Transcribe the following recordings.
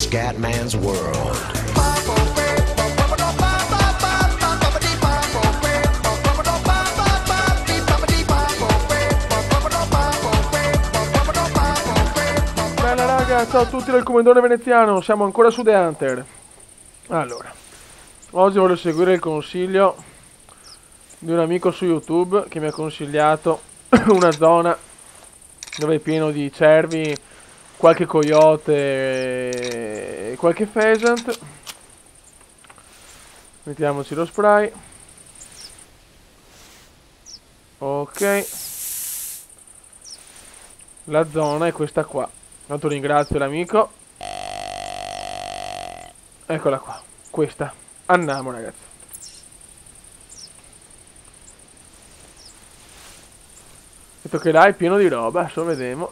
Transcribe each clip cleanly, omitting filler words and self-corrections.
Scatman's World. Bella raga, ciao a tutti dal Comandone Veneziano, siamo ancora su The Hunter. Allora, oggi voglio seguire il consiglio di un amico su YouTube che mi ha consigliato una zona dove è pieno di cervi, qualche coyote e qualche pheasant. Mettiamoci lo spray. Ok. La zona è questa qua. Tanto ringrazio l'amico. Eccola qua. Questa. Andiamo ragazzi. Detto che là è pieno di roba, adesso vediamo.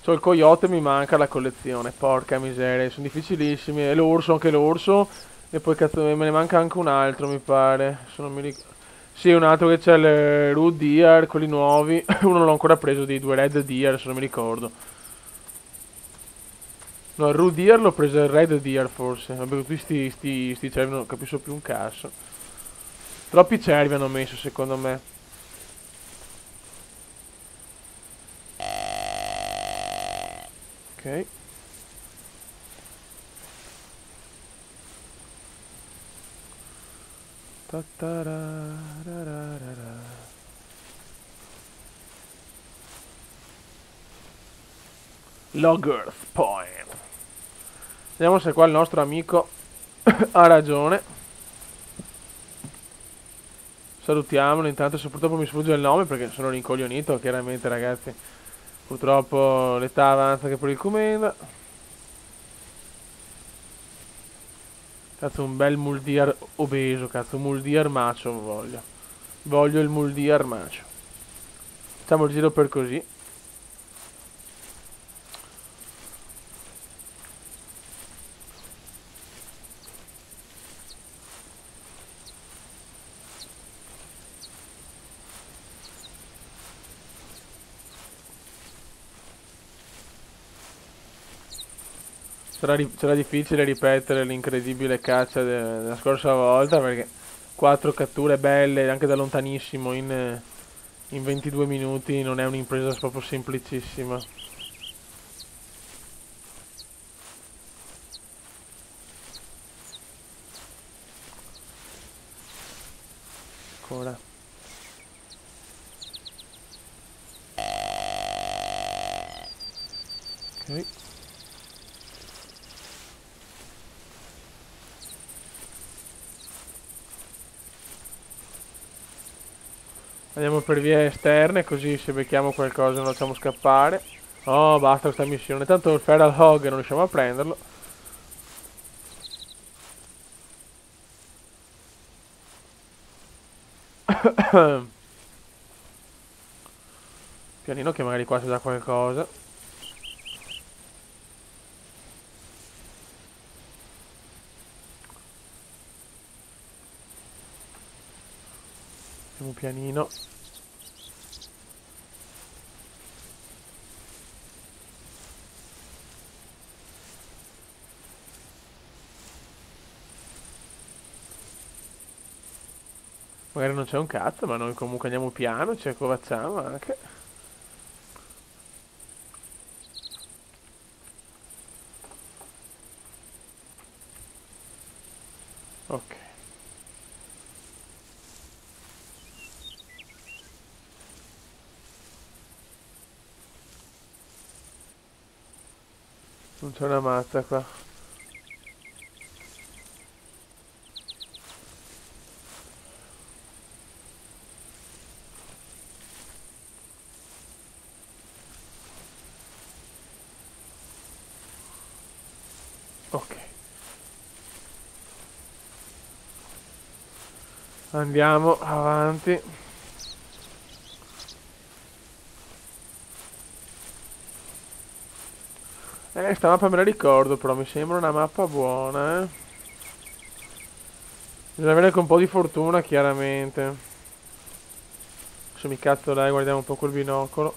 C'ho il coyote, mi manca la collezione, porca miseria, sono difficilissimi. E l'orso, anche l'orso. E poi cazzo me ne manca anche un altro, mi pare. Se non mi ricordo. Sì, un altro che c'è il Red Deer, quelli nuovi. Uno non l'ho ancora preso, dei due Red Deer, se non mi ricordo. No, il Red Deer l'ho preso il Red Deer forse. Vabbè, tutti sti cervi non capisco più un cazzo. Troppi cervi hanno messo, secondo me. Ok. Loggers Point. Vediamo se qua il nostro amico ha ragione. Salutiamolo intanto, se purtroppo mi sfugge il nome perché sono rincoglionito, chiaramente ragazzi. Purtroppo l'età avanza che per il Comenda. Cazzo, un bel muldeer obeso, cazzo, un muldeer macio voglio. Voglio il muldeer macio. Facciamo il giro per così. Sarà difficile ripetere l'incredibile caccia della scorsa volta perché 4 catture belle anche da lontanissimo in 22 minuti non è un'impresa proprio semplicissima. Ancora. Ok. Andiamo per vie esterne così se becchiamo qualcosa non lo facciamo scappare. Oh, basta questa missione. Tanto il Feral Hog non riusciamo a prenderlo. Pianino che magari qua c'è già qualcosa. Andiamo pianino. Magari non c'è un cazzo, ma noi comunque andiamo piano, ci accovacciamo anche. Ok. Non c'è una mazza qua. Ok. Andiamo avanti. Sta mappa me la ricordo, però mi sembra una mappa buona, eh. Bisogna avere anche un po' di fortuna, chiaramente. Adesso mi cazzo dai, guardiamo un po' col binocolo.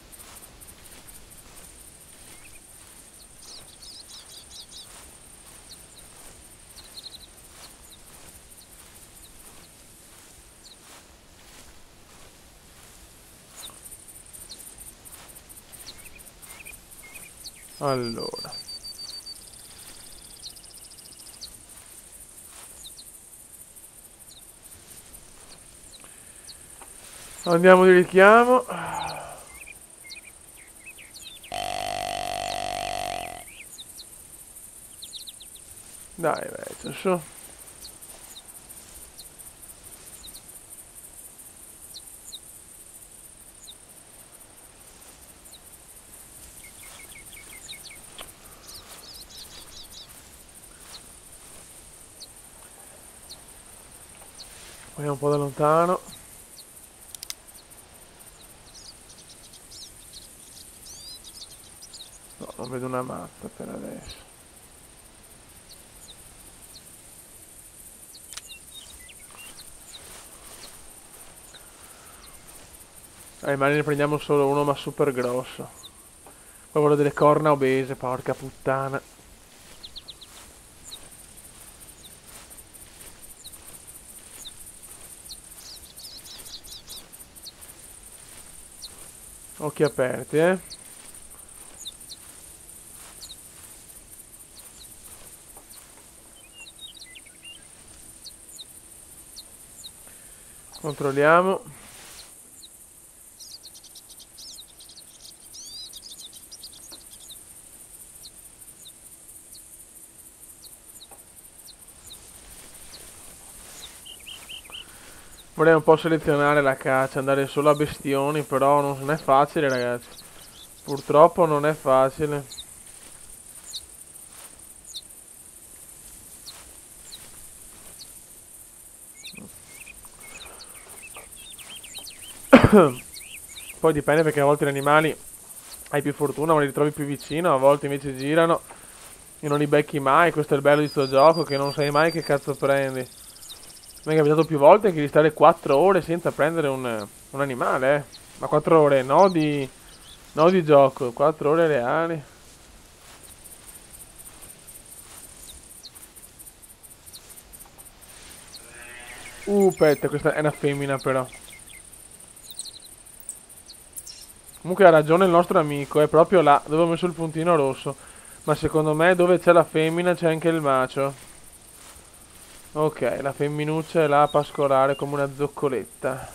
Allora. Andiamo di richiamo. Dai, vecchio, su. Andiamo un po' da lontano. No, non vedo una mappa per adesso. Magari ne prendiamo solo uno, ma super grosso. Poi quello delle corna obese, porca puttana. Occhi aperti, eh. Controlliamo. Vorrei un po' selezionare la caccia, andare solo a bestioni, però non è facile, ragazzi. Purtroppo non è facile. Poi dipende, perché a volte gli animali hai più fortuna, ma li ritrovi più vicino, a volte invece girano e non li becchi mai. Questo è il bello di sto gioco, che non sai mai che cazzo prendi. Mi è capitato più volte anche di stare 4 ore senza prendere un animale, eh. Ma 4 ore no di gioco, 4 ore reali. Pet, questa è una femmina però. Comunque ha ragione il nostro amico, è proprio là dove ho messo il puntino rosso. Ma secondo me dove c'è la femmina c'è anche il macio. Ok, la femminuccia è là a pascolare come una zoccoletta.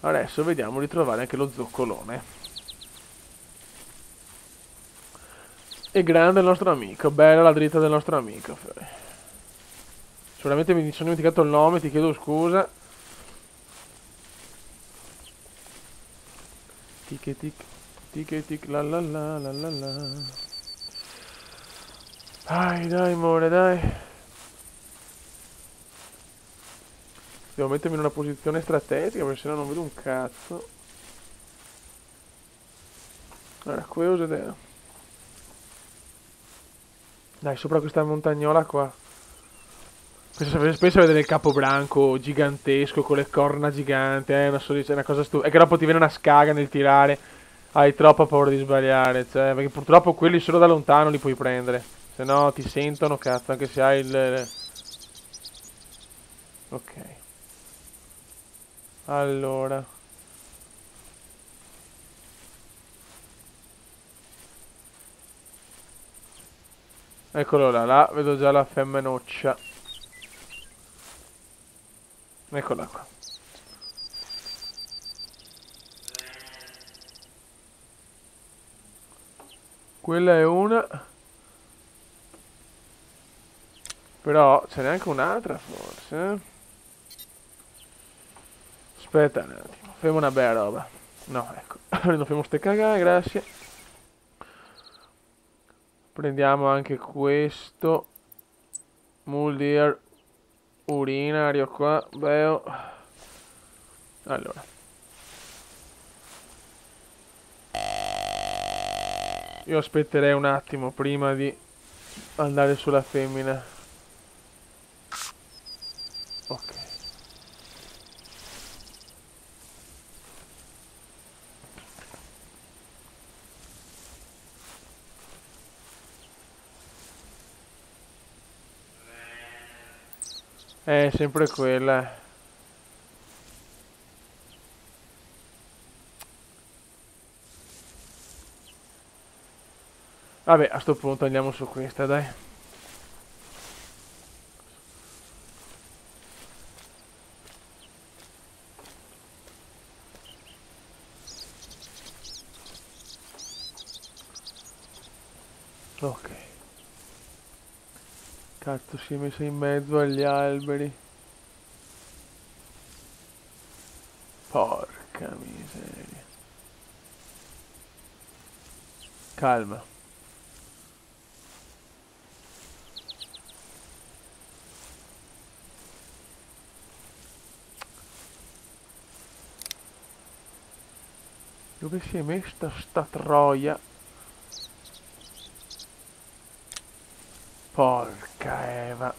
Adesso vediamo di trovare anche lo zoccolone. E grande il nostro amico, bella la dritta del nostro amico. Sicuramente mi sono dimenticato il nome, ti chiedo scusa. Tic e tic, tic e tic, la la la la la la. Dai, amore, dai. Devo mettermi in una posizione strategica, perché sennò non vedo un cazzo. Allora, curiosa idea. Dai, sopra questa montagnola qua. Penso a vedere il capobranco gigantesco con le corna giganti, una cosa stupida. E che dopo ti viene una scaga nel tirare. Hai troppa paura di sbagliare, cioè, perché purtroppo quelli solo da lontano li puoi prendere. Se no ti sentono, cazzo, anche se hai il... Ok. Allora. Eccolo là, vedo già la femminoccia. Eccola qua. Quella è una. Però ce n'è anche un'altra forse. Aspetta un attimo, facciamo una bella roba. No, ecco. Non facciamo ste cagate, grazie. Prendiamo anche questo. Mulder urinario qua. Beh. Allora. Io aspetterei un attimo prima di andare sulla femmina. Ok. È sempre quella. Vabbè, a sto punto andiamo su questa, dai. Ok. Cazzo, si è messa in mezzo agli alberi. Porca miseria. Calma. Dove si è messa sta troia? Porca Eva.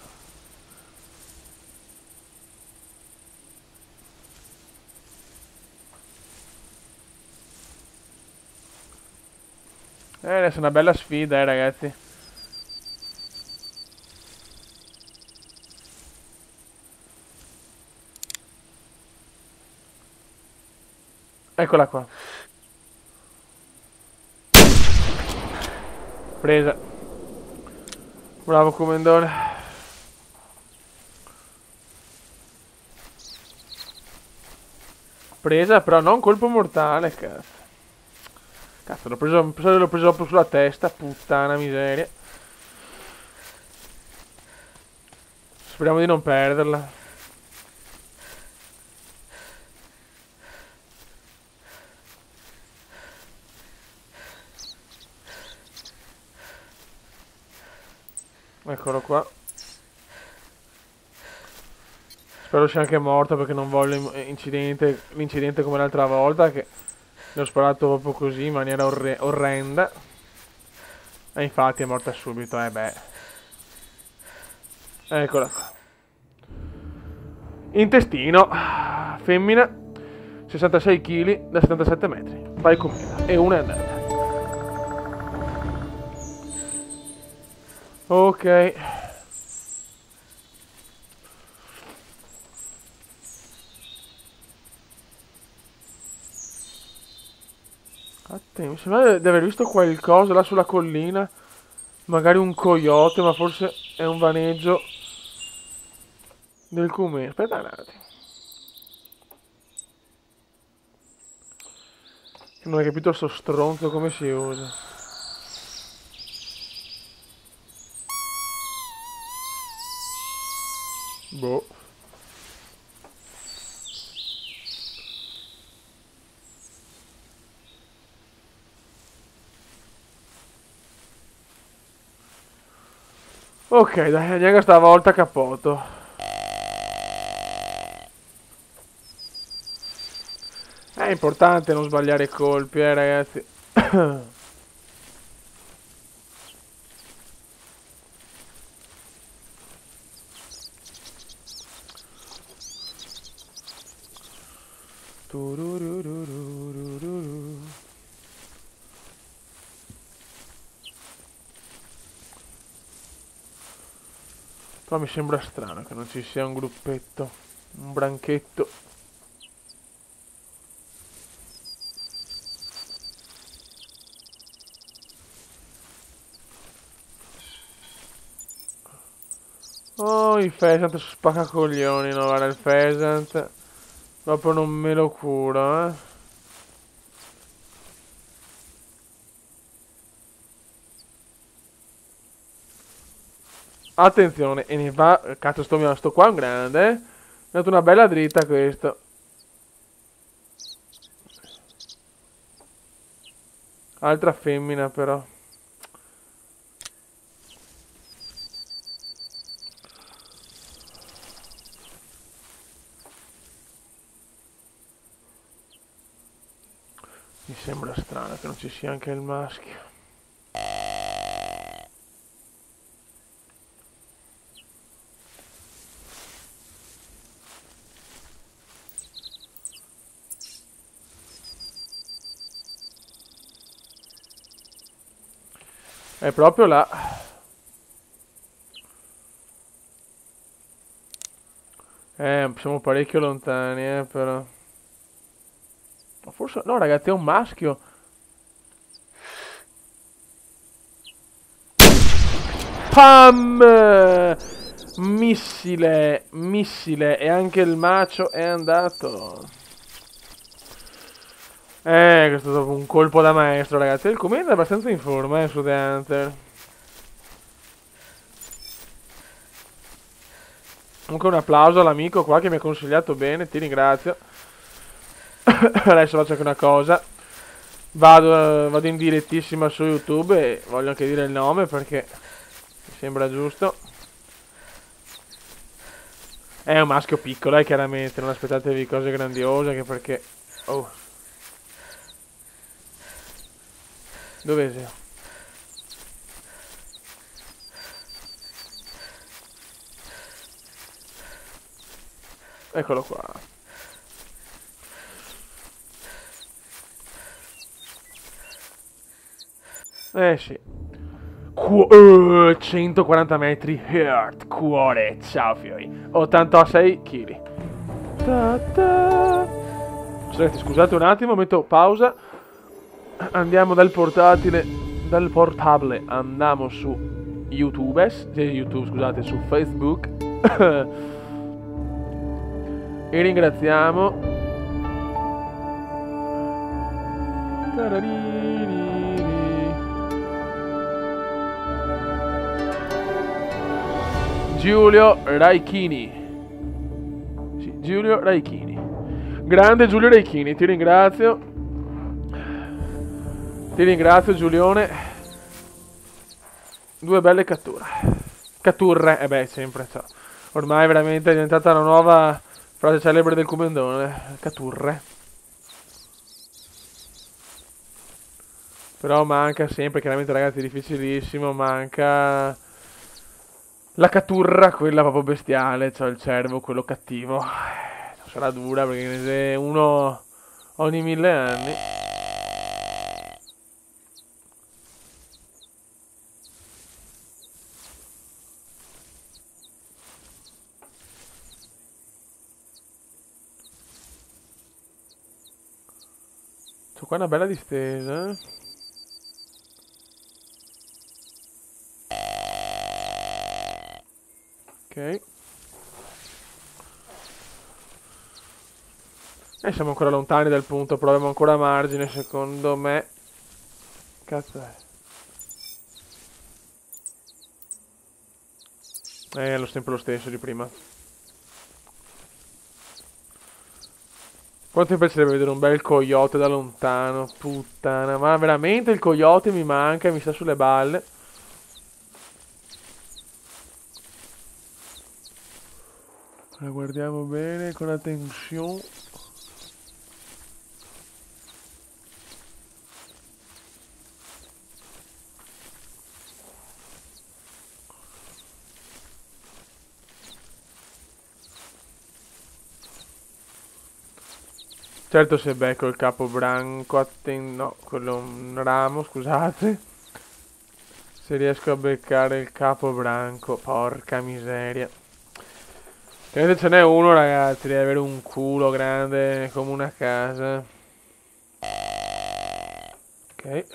Adesso è una bella sfida, ragazzi. Eccola qua. Presa. Bravo comendone. Presa, però non colpo mortale, cazzo. Cazzo, l'ho preso proprio sulla testa, puttana miseria. Speriamo di non perderla. Eccolo qua. Spero sia anche morto perché non voglio l'incidente come l'altra volta che ne ho sparato proprio così in maniera orrenda. E infatti è morta subito, beh. Eccola qua. Intestino. Femmina. 66 kg da 77 metri. Vai com'era. E una è andata. Ok. Mi sembra di aver visto qualcosa là sulla collina. Magari un coyote, ma forse è un vaneggio del Cume. Aspetta un attimo. Non hai capito sto stronzo come si usa. Boh. Ok, dai, andiamo stavolta capoto. È importante non sbagliare i colpi, ragazzi. Tururururururu. Però mi sembra strano che non ci sia un gruppetto, un branchetto. Oh, il pheasant spacca coglioni, no? Guarda il pheasant. Dopo non me lo curo, eh. Attenzione, e ne va. Cazzo, sto qua è un grande, eh. Mi ha dato una bella dritta questo. Altra femmina però. Mi sembra strano che non ci sia anche il maschio. È proprio là. Siamo parecchio lontani, però. Ma forse... No, ragazzi, è un maschio. Pam! Missile, missile. E anche il macio è andato. Questo è stato un colpo da maestro, ragazzi. Il commento è abbastanza in forma, su The Hunter. Comunque un applauso all'amico qua che mi ha consigliato bene, ti ringrazio. Adesso faccio anche una cosa. Vado in direttissima su YouTube e voglio anche dire il nome perché mi sembra giusto. È un maschio piccolo, chiaramente, non aspettatevi cose grandiose, anche perché... Oh. Dove sei? Eccolo qua. Sì. 140 metri. Heart, cuore. Ciao fiori. 86 kg. Scusate un attimo, metto pausa. Andiamo dal portatile. Dal portable andiamo su YouTube, scusate, su Facebook. E ringraziamo. Giulio Raichini. Sì, Giulio Raichini. Grande Giulio Raichini, ti ringrazio. Ti ringrazio Giulione. Due belle catture. Catturre, sempre. Cioè, ormai veramente è diventata una nuova frase celebre del Comendone. Catturre. Però manca sempre, chiaramente ragazzi, difficilissimo, manca la catturra, quella proprio bestiale, cioè il cervo, quello cattivo. Sarà dura perché ne uno ogni 1000 anni. C'ho qua una bella distesa. Ok. E siamo ancora lontani dal punto, però abbiamo ancora margine, secondo me. Cazzo è? È sempre lo stesso di prima. Quanto mi piacerebbe vedere un bel coyote da lontano, puttana. Ma veramente il coyote mi manca, mi sta sulle balle. La guardiamo bene, con attenzione. Certo se becco il capobranco, no, quello è un ramo, scusate. Se riesco a beccare il capobranco, porca miseria. Chiaramente ce n'è uno ragazzi, deve avere un culo grande come una casa. Ok.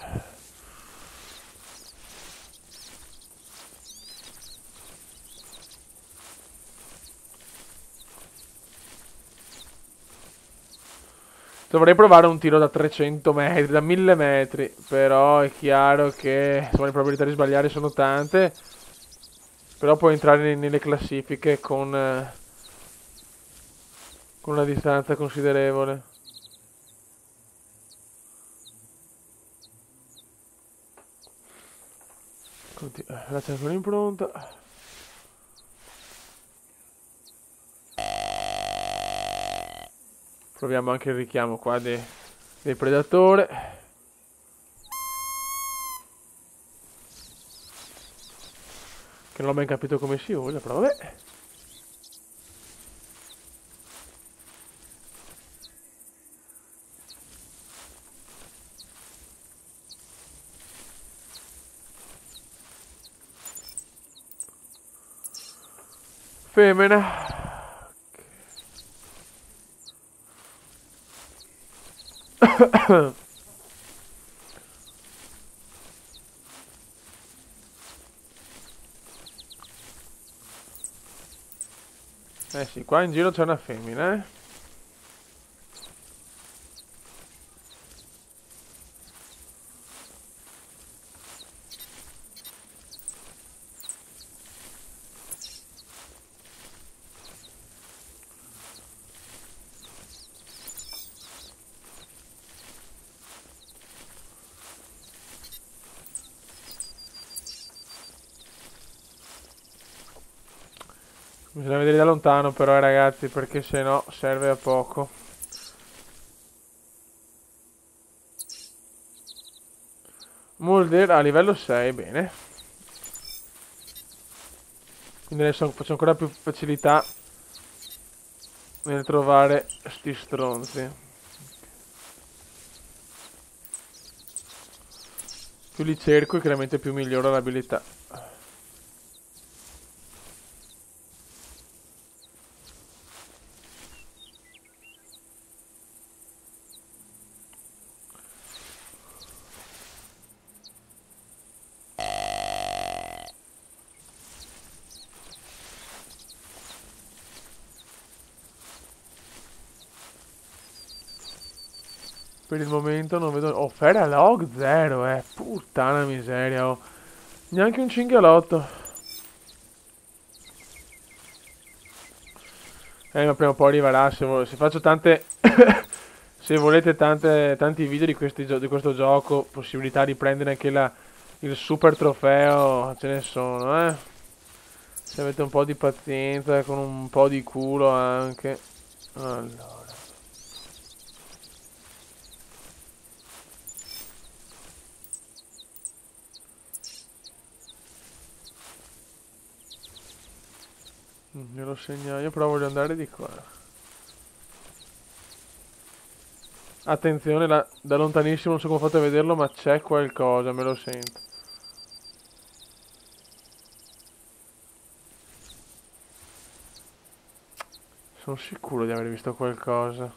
Dovrei provare un tiro da 300 metri, da 1000 metri, però è chiaro che insomma, le probabilità di sbagliare sono tante, però può entrare nelle classifiche con una distanza considerevole. Lascia ancora impronta. Proviamo anche il richiamo qua del predatore. Che non ho ben capito come si usa, però vabbè. Femmina. Eh sì, qua in giro c'è una femmina, eh. Bisogna vedere da lontano però, ragazzi, perché se no serve a poco. Mulder a livello 6, bene. Quindi adesso faccio ancora più facilità nel trovare sti stronzi. Più li cerco e chiaramente più migliora l'abilità. Per il momento non vedo... Oh, Fera Log 0, puttana miseria, oh. Neanche un cinghialotto. Ma prima o poi arriverà, se faccio tante... se volete tanti video di questo gioco, possibilità di prendere anche il super trofeo, ce ne sono, eh. Se avete un po' di pazienza, con un po' di culo anche. Allora. Me lo segno io, però voglio andare di qua. Attenzione, da lontanissimo non so come fate a vederlo, ma c'è qualcosa, me lo sento. Sono sicuro di aver visto qualcosa.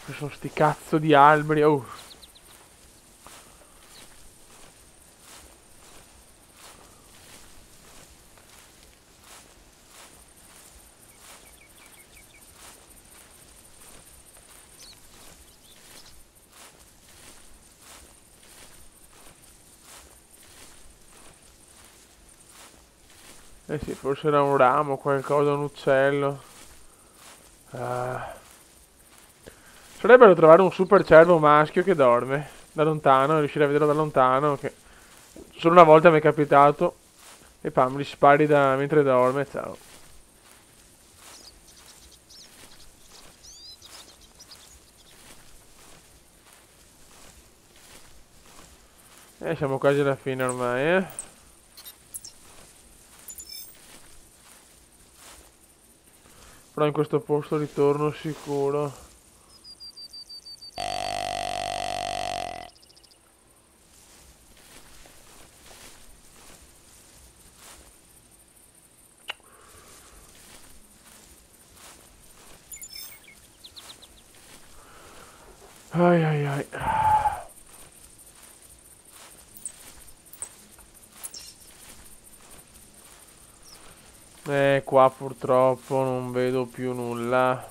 Ci sono sti cazzo di alberi, oh. Eh sì, forse era un ramo, qualcosa, un uccello. Ah. Sarebbero trovare un super cervo maschio che dorme da lontano, riuscire a vederlo da lontano, che solo una volta mi è capitato. E pam, gli spari mentre dorme, ciao. Siamo quasi alla fine ormai, eh. Però in questo posto ritorno sicuro. Ai ai ai. Qua purtroppo non vedo più nulla.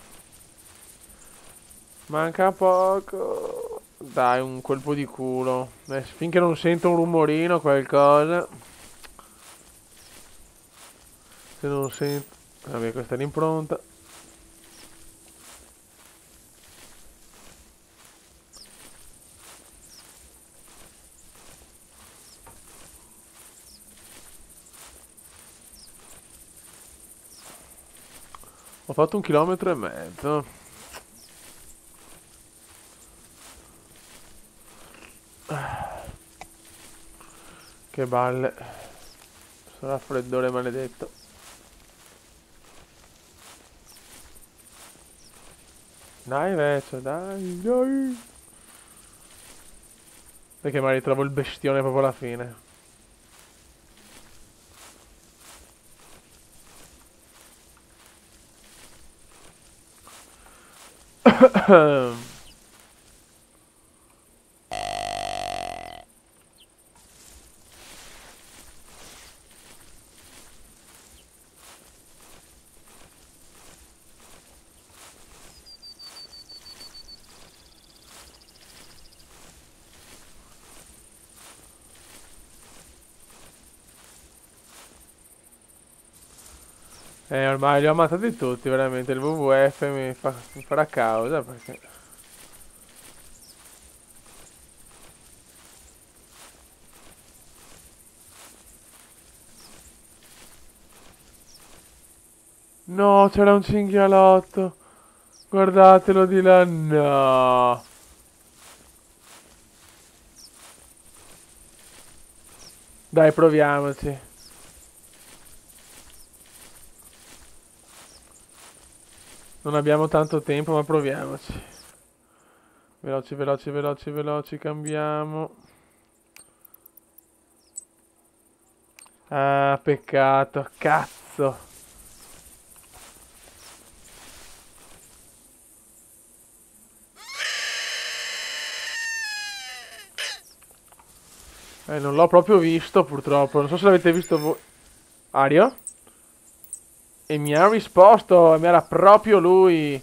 Manca poco. Dai, un colpo di culo. Finché non sento un rumorino, qualcosa. Se non sento... Vabbè, questa è l'impronta. Ho fatto 1,5 km. Che balle. Sto raffreddore maledetto. Dai invece, dai, dai. Perché magari trovo il bestione proprio alla fine. Ormai li ho ammazzati tutti, veramente. Il WWF mi farà causa perché... No, c'era un cinghialotto. Guardatelo di là. No. Dai, proviamoci. Non abbiamo tanto tempo, ma proviamoci. Veloci, veloci, veloci, veloci, cambiamo. Ah, peccato, cazzo. Non l'ho proprio visto, purtroppo. Non so se l'avete visto voi. Ario? E mi ha risposto, mi era proprio lui.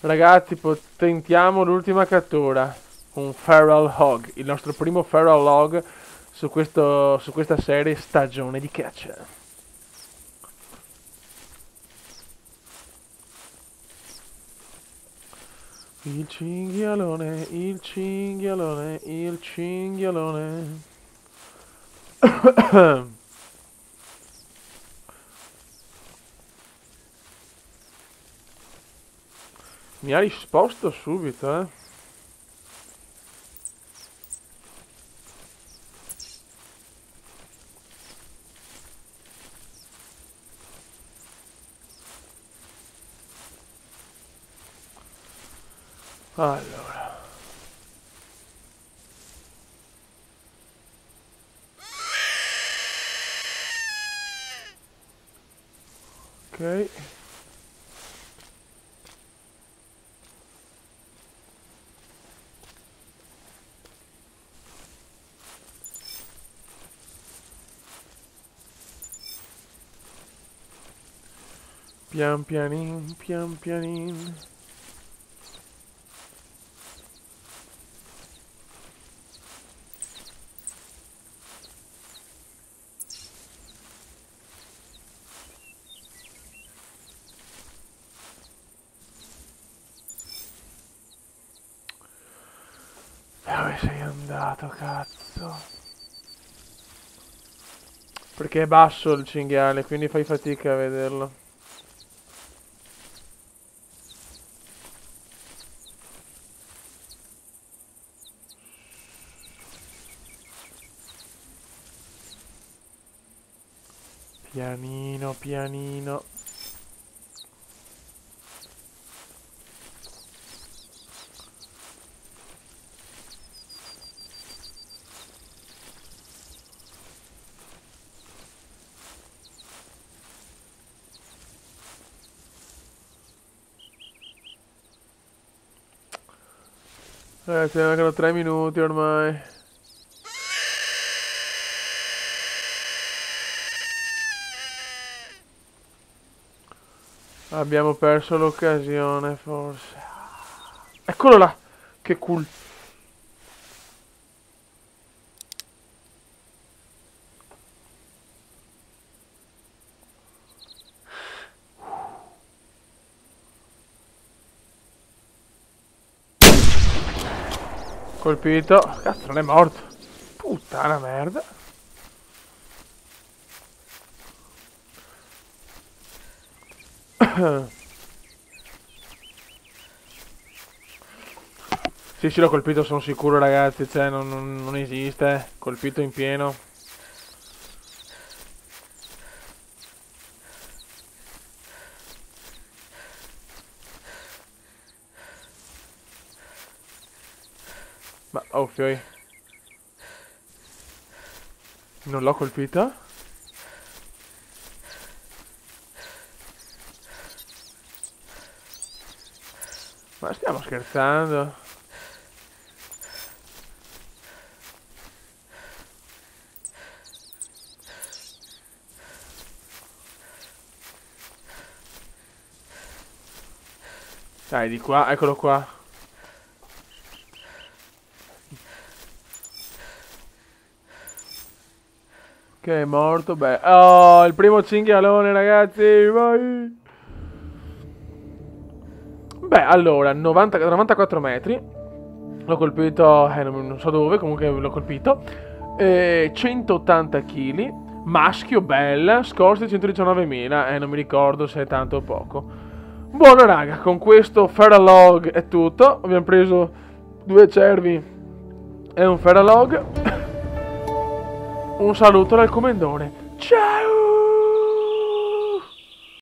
Ragazzi, tentiamo l'ultima cattura. Un Feral Hog, il nostro primo Feral Hog su questa serie stagione di caccia. Il cinghialone, il cinghialone, il cinghialone. Mi ha risposto subito, eh. Allora. Ok. Pian pianin, pian pianin. Dove sei andato, cazzo? Perché è basso il cinghiale, quindi fai fatica a vederlo. Pianino, pianino. Ci mancano 3 minuti ormai. Abbiamo perso l'occasione, forse. Eccolo là! Che cool. Colpito. Cazzo, non è morto. Puttana merda. Sì, sì, l'ho colpito, sono sicuro, ragazzi. Cioè, non esiste. Colpito in pieno. Ma, oh, fioi. Non l'ho colpita? Ma stiamo scherzando? Dai, di qua, eccolo qua. Che è morto, beh. Oh, il primo cinghialone, ragazzi, vai! Beh, allora, 94 metri. L'ho colpito, non so dove, comunque l'ho colpito. 180 kg. Maschio, bella. Scorsi 119.000. Non mi ricordo se è tanto o poco. Buono, raga, con questo Feralog è tutto. Abbiamo preso 2 cervi e un Feralog. Un saluto dal comendone. Ciao!